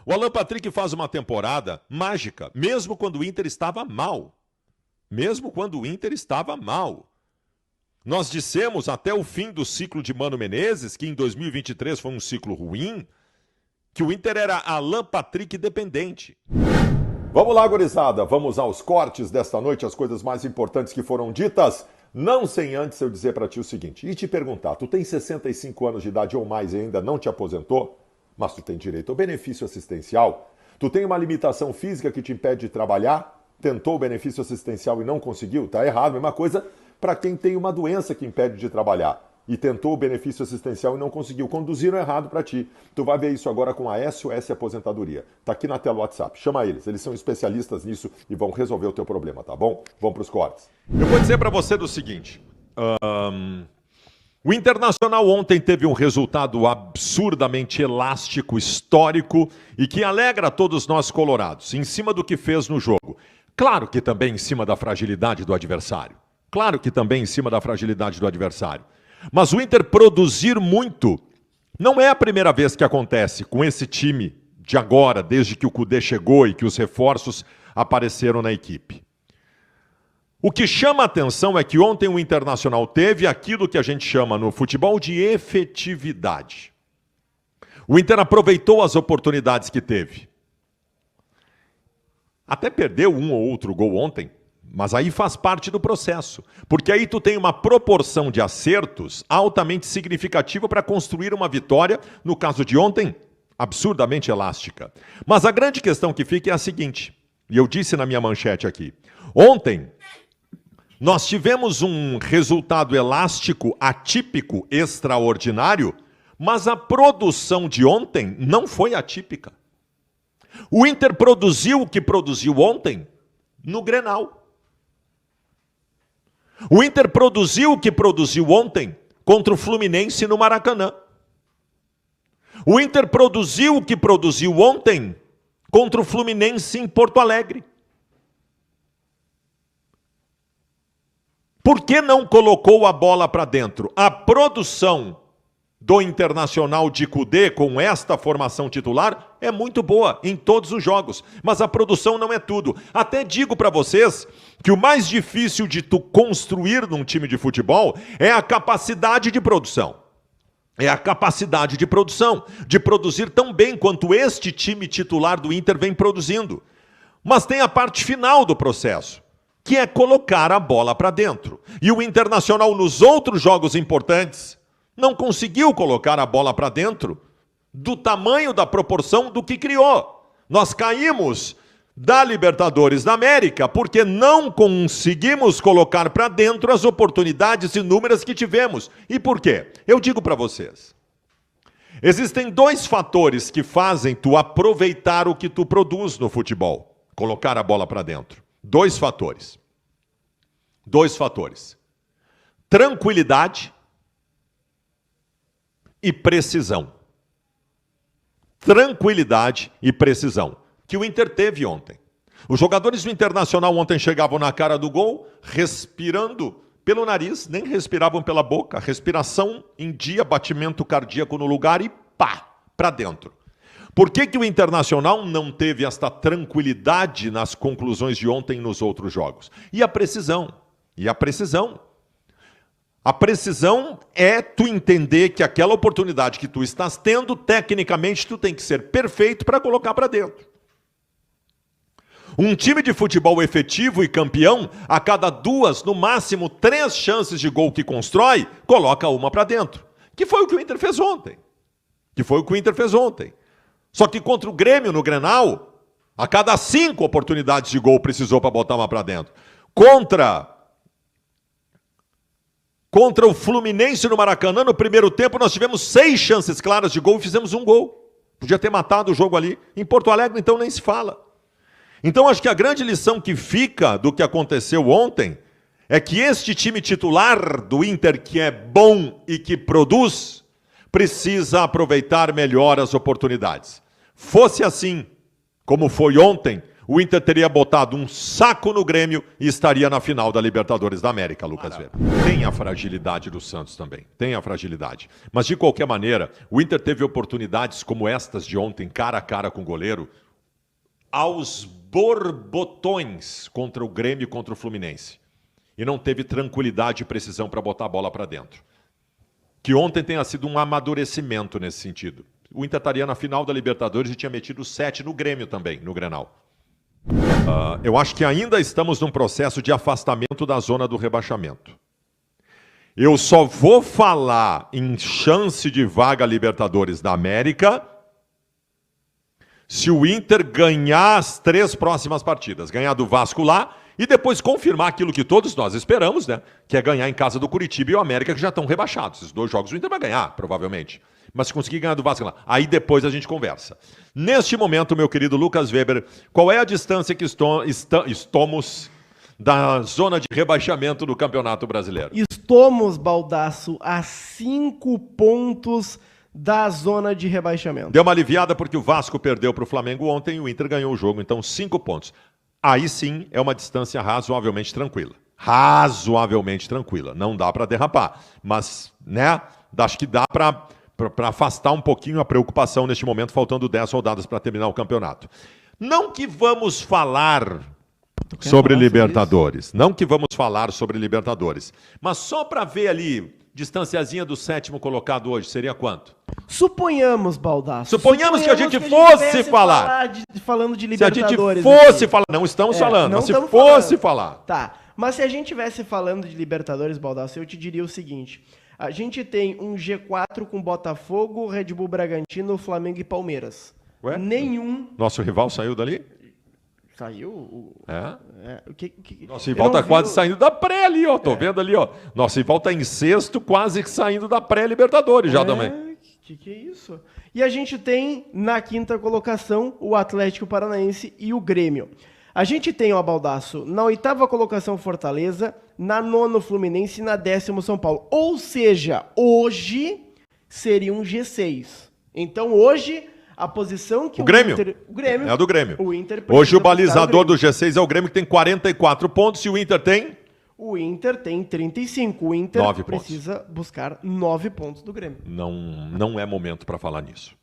O Alan Patrick faz uma temporada mágica, mesmo quando o Inter estava mal. Mesmo quando o Inter estava mal. Nós dissemos até o fim do ciclo de Mano Menezes, que em 2023 foi um ciclo ruim, que o Inter era Alan Patrick dependente. Vamos lá, gurizada. Vamos aos cortes desta noite, as coisas mais importantes que foram ditas. Não sem antes eu dizer para ti o seguinte, e te perguntar, tu tem 65 anos de idade ou mais e ainda não te aposentou? Mas tu tem direito ao benefício assistencial? Tu tem uma limitação física que te impede de trabalhar? Tentou o benefício assistencial e não conseguiu? Tá errado, mesma coisa para quem tem uma doença que impede de trabalhar e tentou o benefício assistencial e não conseguiu. Conduziram errado para ti. Tu vai ver isso agora com a SOS Aposentadoria. Tá aqui na tela o WhatsApp. Chama eles são especialistas nisso e vão resolver o teu problema, tá bom? Vamos para os cortes. Eu vou dizer para você do seguinte, o Internacional ontem teve um resultado absurdamente elástico, histórico e que alegra todos nós colorados, em cima do que fez no jogo. Claro que também em cima da fragilidade do adversário. Claro que também em cima da fragilidade do adversário. Mas o Inter produzir muito não é a primeira vez que acontece com esse time de agora, desde que o Kudê chegou e que os reforços apareceram na equipe. O que chama a atenção é que ontem o Internacional teve aquilo que a gente chama no futebol de efetividade. O Inter aproveitou as oportunidades que teve. Até perdeu um ou outro gol ontem, mas aí faz parte do processo. Porque aí tu tem uma proporção de acertos altamente significativa para construir uma vitória, no caso de ontem, absurdamente elástica. Mas a grande questão que fica é a seguinte, e eu disse na minha manchete aqui. Ontem, nós tivemos um resultado elástico, atípico, extraordinário, mas a produção de ontem não foi atípica. O Inter produziu o que produziu ontem no Grenal. O Inter produziu o que produziu ontem contra o Fluminense no Maracanã. O Inter produziu o que produziu ontem contra o Fluminense em Porto Alegre. Por que não colocou a bola para dentro? A produção do Internacional de Kudê com esta formação titular é muito boa em todos os jogos, mas a produção não é tudo. Até digo para vocês que o mais difícil de tu construir num time de futebol é a capacidade de produção. É a capacidade de produção, de produzir tão bem quanto este time titular do Inter vem produzindo. Mas tem a parte final do processo, que é colocar a bola para dentro. E o Internacional nos outros jogos importantes não conseguiu colocar a bola para dentro do tamanho da proporção do que criou. Nós caímos da Libertadores da América porque não conseguimos colocar para dentro as oportunidades inúmeras que tivemos. E por quê? Eu digo para vocês. Existem dois fatores que fazem tu aproveitar o que tu produz no futebol. Colocar a bola para dentro. Dois fatores. Tranquilidade e precisão. Tranquilidade e precisão, que o Inter teve ontem. Os jogadores do Internacional ontem chegavam na cara do gol, respirando pelo nariz, nem respiravam pela boca, respiração em dia, batimento cardíaco no lugar e pá, para dentro. Por que que o Internacional não teve esta tranquilidade nas conclusões de ontem nos outros jogos? E a precisão. A precisão é tu entender que aquela oportunidade que tu estás tendo, tecnicamente tu tem que ser perfeito para colocar para dentro. Um time de futebol efetivo e campeão, a cada 2, no máximo 3 chances de gol que constrói, coloca uma para dentro. Que foi o que o Inter fez ontem. Só que contra o Grêmio no Grenal, a cada 5 oportunidades de gol precisou para botar uma para dentro. Contra o Fluminense no Maracanã, no primeiro tempo, nós tivemos 6 chances claras de gol e fizemos um gol. Podia ter matado o jogo ali. Em Porto Alegre, então, nem se fala. Então, acho que a grande lição que fica do que aconteceu ontem é que este time titular do Inter, que é bom e que produz, precisa aproveitar melhor as oportunidades. Fosse assim, como foi ontem, o Inter teria botado um saco no Grêmio e estaria na final da Libertadores da América, Lucas Weber. Tem a fragilidade do Santos também, tem a fragilidade. Mas, de qualquer maneira, o Inter teve oportunidades como estas de ontem, cara a cara com o goleiro, aos borbotões contra o Grêmio e contra o Fluminense. E não teve tranquilidade e precisão para botar a bola para dentro. Que ontem tenha sido um amadurecimento nesse sentido. O Inter estaria na final da Libertadores e tinha metido 7 no Grêmio também, no Grenal. Eu acho que ainda estamos num processo de afastamento da zona do rebaixamento. Eu só vou falar em chance de vaga Libertadores da América se o Inter ganhar as 3 próximas partidas. Ganhar do Vasco lá e depois confirmar aquilo que todos nós esperamos, né? Que é ganhar em casa do Curitiba e o América, que já estão rebaixados. Esses 2 jogos o Inter vai ganhar, provavelmente. Mas se conseguir ganhar do Vasco lá, aí depois a gente conversa. Neste momento, meu querido Lucas Weber, qual é a distância que estamos da zona de rebaixamento do Campeonato Brasileiro? Estamos, Baldasso, a 5 pontos da zona de rebaixamento. Deu uma aliviada porque o Vasco perdeu para o Flamengo ontem e o Inter ganhou o jogo, então 5 pontos. Aí sim é uma distância razoavelmente tranquila. Razoavelmente tranquila. Não dá para derrapar, mas, né, acho que dá para afastar um pouquinho a preocupação neste momento, faltando 10 rodadas para terminar o campeonato. Não que vamos falar sobre Libertadores. Não que vamos falar sobre Libertadores. Mas só para ver ali, distanciazinha do 7º colocado hoje, seria quanto? Suponhamos, Baldasso. Suponhamos que a gente fosse falar. Falando de Libertadores. Se a gente fosse falar. Não estamos falando, mas se fosse falar. Tá, mas se a gente estivesse falando de Libertadores, Baldasso, eu te diria o seguinte. A gente tem um G4 com Botafogo, Red Bull Bragantino, Flamengo e Palmeiras. Ué? Nenhum... Nosso rival saiu dali? Saiu? Nosso rival tá quase saindo da pré ali, ó. Tô vendo ali, ó. Nosso rival tá em 6º, quase saindo da pré-Libertadores já também. Que é isso? E a gente tem, na 5ª colocação, o Atlético Paranaense e o Grêmio. A gente tem, ó, Baldasso, na 8ª colocação Fortaleza, na 9ª Fluminense e na 10ª São Paulo. Ou seja, hoje seria um G6. Então hoje, a posição que o Grêmio? O Grêmio. É a do Grêmio. O Inter hoje o balizador do G6 é o Grêmio, que tem 44 pontos, e o Inter tem? O Inter tem 35. O Inter 9 precisa buscar 9 pontos do Grêmio. Não é momento para falar nisso.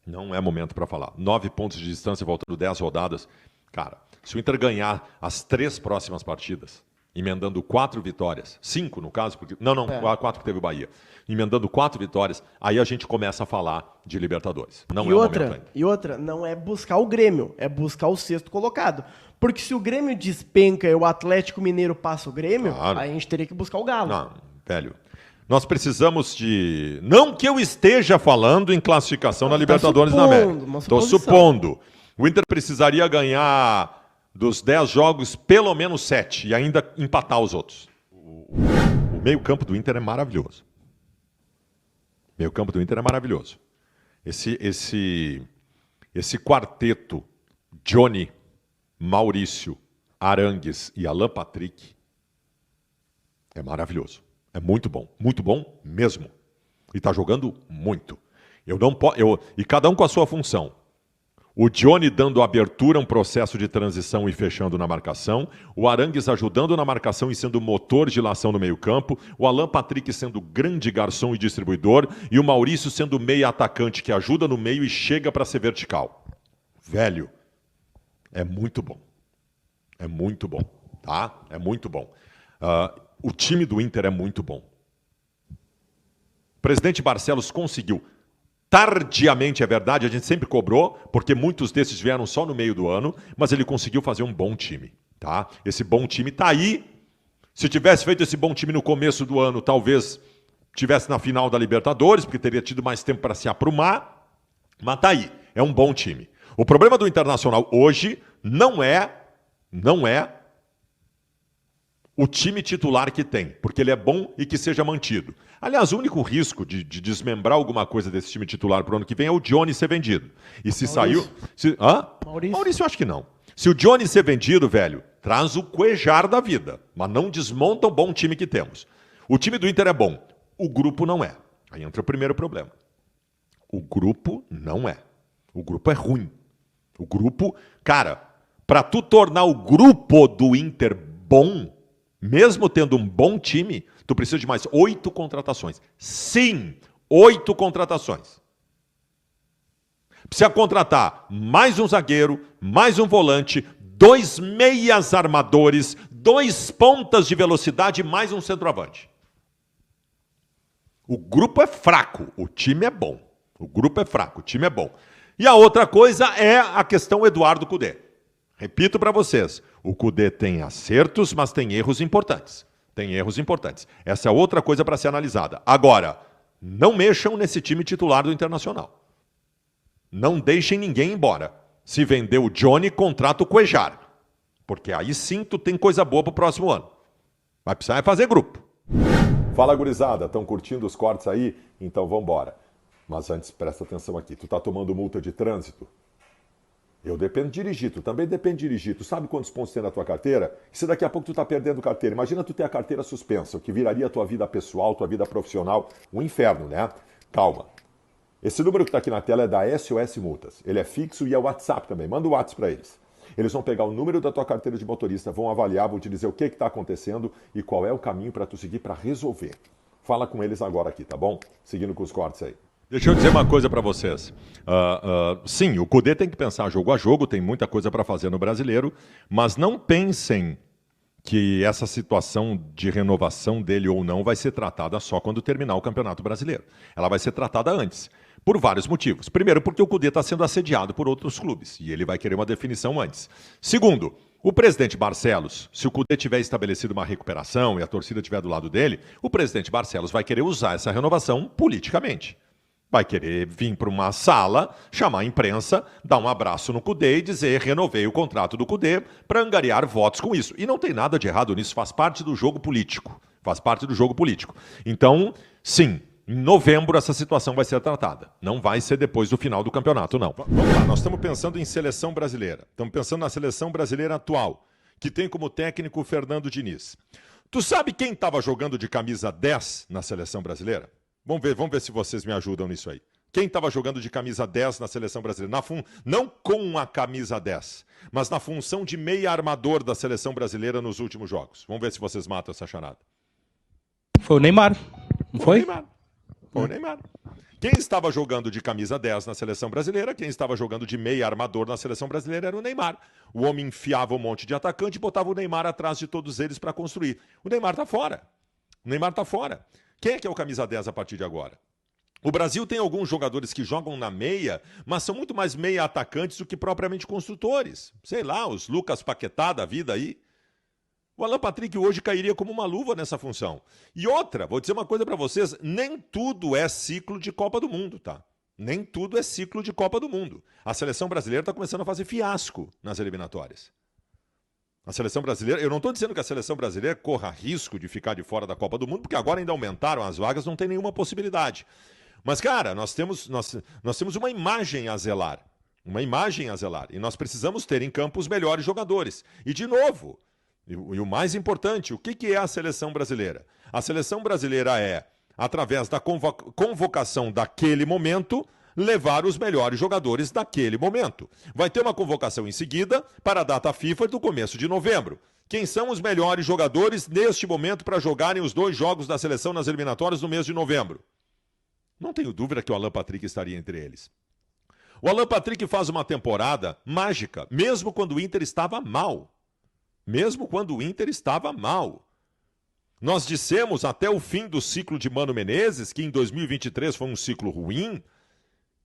Não é momento para falar. 9 pontos de distância, voltando 10 rodadas. Cara, se o Inter ganhar as 3 próximas partidas, emendando 4 vitórias, 5 no caso, porque 4 que teve o Bahia, emendando 4 vitórias, aí a gente começa a falar de Libertadores. E outra, não é buscar o Grêmio, é buscar o 6º colocado. Porque se o Grêmio despenca e o Atlético Mineiro passa o Grêmio, aí a gente teria que buscar o Galo. Não, velho. Nós precisamos de... Não que eu esteja falando em classificação na Libertadores da América. Estou supondo. O Inter precisaria ganhar dos 10 jogos pelo menos 7 e ainda empatar os outros. O meio-campo do Inter é maravilhoso. O meio-campo do Inter é maravilhoso. Esse quarteto, Johnny, Maurício, Arangues e Alan Patrick, é maravilhoso. É muito bom mesmo. E está jogando muito. E cada um com a sua função. O Johnny dando abertura a um processo de transição e fechando na marcação. O Arangues ajudando na marcação e sendo motor de lação no meio-campo. O Alan Patrick sendo grande garçom e distribuidor. E o Maurício sendo meia atacante que ajuda no meio e chega para ser vertical. Velho, é muito bom. É muito bom, tá? É muito bom. O time do Inter é muito bom. O presidente Barcelos conseguiu. Tardiamente, é verdade, a gente sempre cobrou, porque muitos desses vieram só no meio do ano, mas ele conseguiu fazer um bom time, tá? Esse bom time tá aí. Se tivesse feito esse bom time no começo do ano, talvez tivesse na final da Libertadores, porque teria tido mais tempo para se aprumar, mas tá aí, é um bom time. O problema do Internacional hoje não é o time titular que tem, porque ele é bom e que seja mantido. Aliás, o único risco de desmembrar alguma coisa desse time titular para o ano que vem é o Johnny ser vendido. E se Maurício. Saiu... Maurício, eu acho que não. Se o Johnny ser vendido, velho, traz o Cuejar da vida, mas não desmonta o bom time que temos. O time do Inter é bom, o grupo não é. Aí entra o primeiro problema. O grupo não é. O grupo é ruim. O grupo, cara, Para tu tornar o grupo do Inter bom, mesmo tendo um bom time, tu precisa de mais 8 contratações. Sim, 8 contratações. Precisa contratar mais um zagueiro, mais um volante, 2 meias armadores, 2 pontas de velocidade e mais um centroavante. O grupo é fraco, o time é bom. O grupo é fraco, o time é bom. E a outra coisa é a questão Eduardo Cudê. Repito para vocês, o Cudê tem acertos, mas tem erros importantes. Tem erros importantes. Essa é outra coisa para ser analisada. Agora, não mexam nesse time titular do Internacional. Não deixem ninguém embora. Se vender o Johnny, contrata o Cuejar. Porque aí sim tu tem coisa boa pro próximo ano. Vai precisar fazer grupo. Fala, gurizada. Estão curtindo os cortes aí? Então vamos embora. Mas antes, presta atenção aqui. Tu tá tomando multa de trânsito? Eu dependo de dirigir, tu também depende de dirigir. Tu sabe quantos pontos tem na tua carteira? E se daqui a pouco tu tá perdendo carteira? Imagina tu ter a carteira suspensa, o que viraria a tua vida pessoal, tua vida profissional. Um inferno, né? Calma. Esse número que tá aqui na tela é da SOS Multas. Ele é fixo e é WhatsApp também. Manda o WhatsApp para eles. Eles vão pegar o número da tua carteira de motorista, vão avaliar, vão te dizer o que está acontecendo e qual é o caminho para tu seguir para resolver. Fala com eles agora aqui, tá bom? Seguindo com os cortes aí. Deixa eu dizer uma coisa para vocês. Sim, o Cudê tem que pensar jogo a jogo, tem muita coisa para fazer no Brasileiro, mas não pensem que essa situação de renovação dele ou não vai ser tratada só quando terminar o Campeonato Brasileiro. Ela vai ser tratada antes, por vários motivos. Primeiro, porque o Cudê está sendo assediado por outros clubes e ele vai querer uma definição antes. Segundo, o presidente Barcelos, se o Cudê tiver estabelecido uma recuperação e a torcida estiver do lado dele, o presidente Barcelos vai querer usar essa renovação politicamente. Vai querer vir para uma sala, chamar a imprensa, dar um abraço no Cudê e dizer renovei o contrato do Cudê para angariar votos com isso. E não tem nada de errado nisso, faz parte do jogo político. Faz parte do jogo político. Então, sim, em novembro essa situação vai ser tratada. Não vai ser depois do final do campeonato, não. Vamos lá, nós estamos pensando em seleção brasileira. Estamos pensando na seleção brasileira atual, que tem como técnico o Fernando Diniz. Tu sabe quem estava jogando de camisa 10 na seleção brasileira? Vamos ver se vocês me ajudam nisso aí. Quem estava jogando de camisa 10 na seleção brasileira? Não com a camisa 10, mas na função de meia armador da seleção brasileira nos últimos jogos. Vamos ver se vocês matam essa charada. Foi o Neymar, não foi? Foi o Neymar. Quem estava jogando de camisa 10 na seleção brasileira, quem estava jogando de meia armador na seleção brasileira era o Neymar. O homem enfiava um monte de atacante e botava o Neymar atrás de todos eles para construir. O Neymar está fora. O Neymar está fora. Quem é que é o camisa 10 a partir de agora? O Brasil tem alguns jogadores que jogam na meia, mas são muito mais meia atacantes do que propriamente construtores. Sei lá, os Lucas Paquetá da vida aí. O Alan Patrick hoje cairia como uma luva nessa função. E outra, vou dizer uma coisa para vocês, nem tudo é ciclo de Copa do Mundo, tá? Nem tudo é ciclo de Copa do Mundo. A seleção brasileira está começando a fazer fiasco nas eliminatórias. A seleção brasileira, eu não estou dizendo que a seleção brasileira corra risco de ficar de fora da Copa do Mundo, porque agora ainda aumentaram as vagas, não tem nenhuma possibilidade. Mas, cara, nós temos uma imagem a zelar. Uma imagem a zelar. E nós precisamos ter em campo os melhores jogadores. E, de novo, e o mais importante, o que é a seleção brasileira? A seleção brasileira é, através da convocação daquele momento, levar os melhores jogadores daquele momento. Vai ter uma convocação em seguida para a data FIFA do começo de novembro. Quem são os melhores jogadores neste momento para jogarem os 2 jogos da seleção nas eliminatórias no mês de novembro? Não tenho dúvida que o Alan Patrick estaria entre eles. O Alan Patrick faz uma temporada mágica, mesmo quando o Inter estava mal. Mesmo quando o Inter estava mal. Nós dissemos até o fim do ciclo de Mano Menezes, que em 2023 foi um ciclo ruim,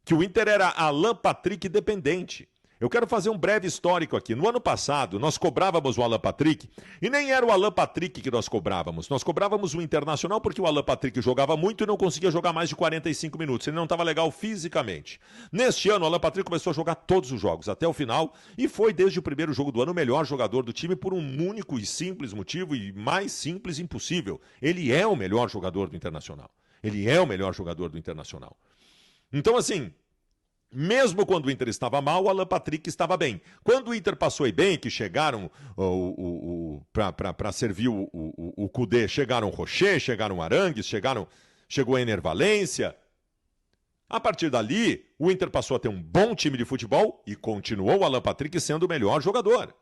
que o Inter era Alan Patrick dependente. Eu quero fazer um breve histórico aqui. No ano passado, nós cobrávamos o Alan Patrick, e nem era o Alan Patrick que nós cobrávamos. Nós cobrávamos o Internacional porque o Alan Patrick jogava muito e não conseguia jogar mais de 45 minutos. Ele não estava legal fisicamente. Neste ano, o Alan Patrick começou a jogar todos os jogos, até o final, e foi desde o primeiro jogo do ano o melhor jogador do time por um único e simples motivo, e mais simples impossível. Ele é o melhor jogador do Internacional. Ele é o melhor jogador do Internacional. Então, assim, mesmo quando o Inter estava mal, o Alan Patrick estava bem. Quando o Inter passou aí bem, que chegaram para servir o Cudê, chegaram o Rocher, chegaram o Arangues, chegou a Ener Valencia, A partir dali, o Inter passou a ter um bom time de futebol e continuou o Alan Patrick sendo o melhor jogador.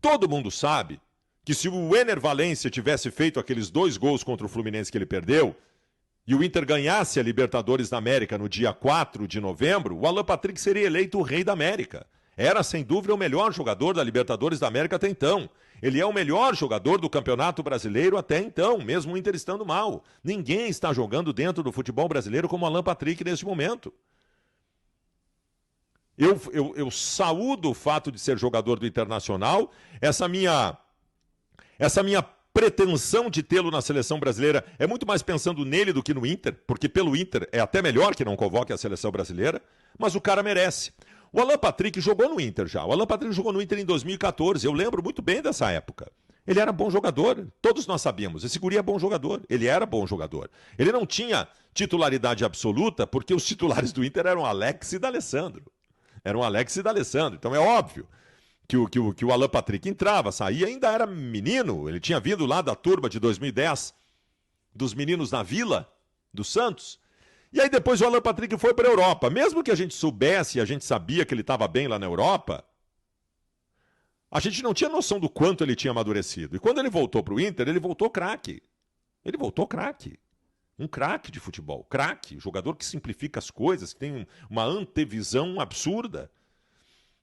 Todo mundo sabe que se o Ener Valencia tivesse feito aqueles 2 gols contra o Fluminense que ele perdeu, e o Inter ganhasse a Libertadores da América no dia 4 de novembro, o Alan Patrick seria eleito o rei da América. Era, sem dúvida, o melhor jogador da Libertadores da América até então. Ele é o melhor jogador do Campeonato Brasileiro até então, mesmo o Inter estando mal. Ninguém está jogando dentro do futebol brasileiro como o Alan Patrick neste momento. Eu saúdo o fato de ser jogador do Internacional, essa minha pretensão de tê-lo na seleção brasileira é muito mais pensando nele do que no Inter, porque pelo Inter é até melhor que não convoque a seleção brasileira, mas o cara merece. O Alan Patrick jogou no Inter já. O Alan Patrick jogou no Inter em 2014. Eu lembro muito bem dessa época. Ele era bom jogador. Todos nós sabíamos. Esse guri é bom jogador. Ele era bom jogador. Ele não tinha titularidade absoluta porque os titulares do Inter eram Alex e D'Alessandro. Então é óbvio que o Alan Patrick entrava, saía, ainda era menino. Ele tinha vindo lá da turma de 2010, dos meninos na Vila, do Santos. E aí depois o Alan Patrick foi para a Europa. Mesmo que a gente soubesse, a gente sabia que ele estava bem lá na Europa, a gente não tinha noção do quanto ele tinha amadurecido. E quando ele voltou para o Inter, ele voltou craque. Um craque de futebol. Craque, jogador que simplifica as coisas, que tem uma antevisão absurda.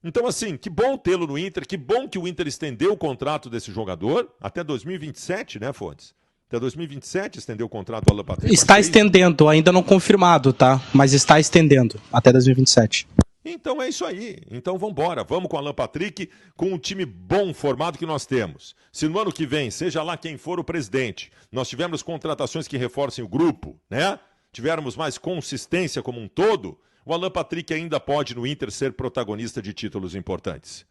Então, assim, que bom tê-lo no Inter, que bom que o Inter estendeu o contrato desse jogador até 2027, né, Fontes? Até 2027 estendeu o contrato do Alan Patrick. Está estendendo, ainda não confirmado, tá? Mas está estendendo até 2027. Então é isso aí. Então vamos embora. Vamos com o Alan Patrick, com um time bom formado que nós temos. Se no ano que vem, seja lá quem for o presidente, nós tivermos contratações que reforcem o grupo, né? Tivermos mais consistência como um todo, o Alan Patrick ainda pode no Inter ser protagonista de títulos importantes.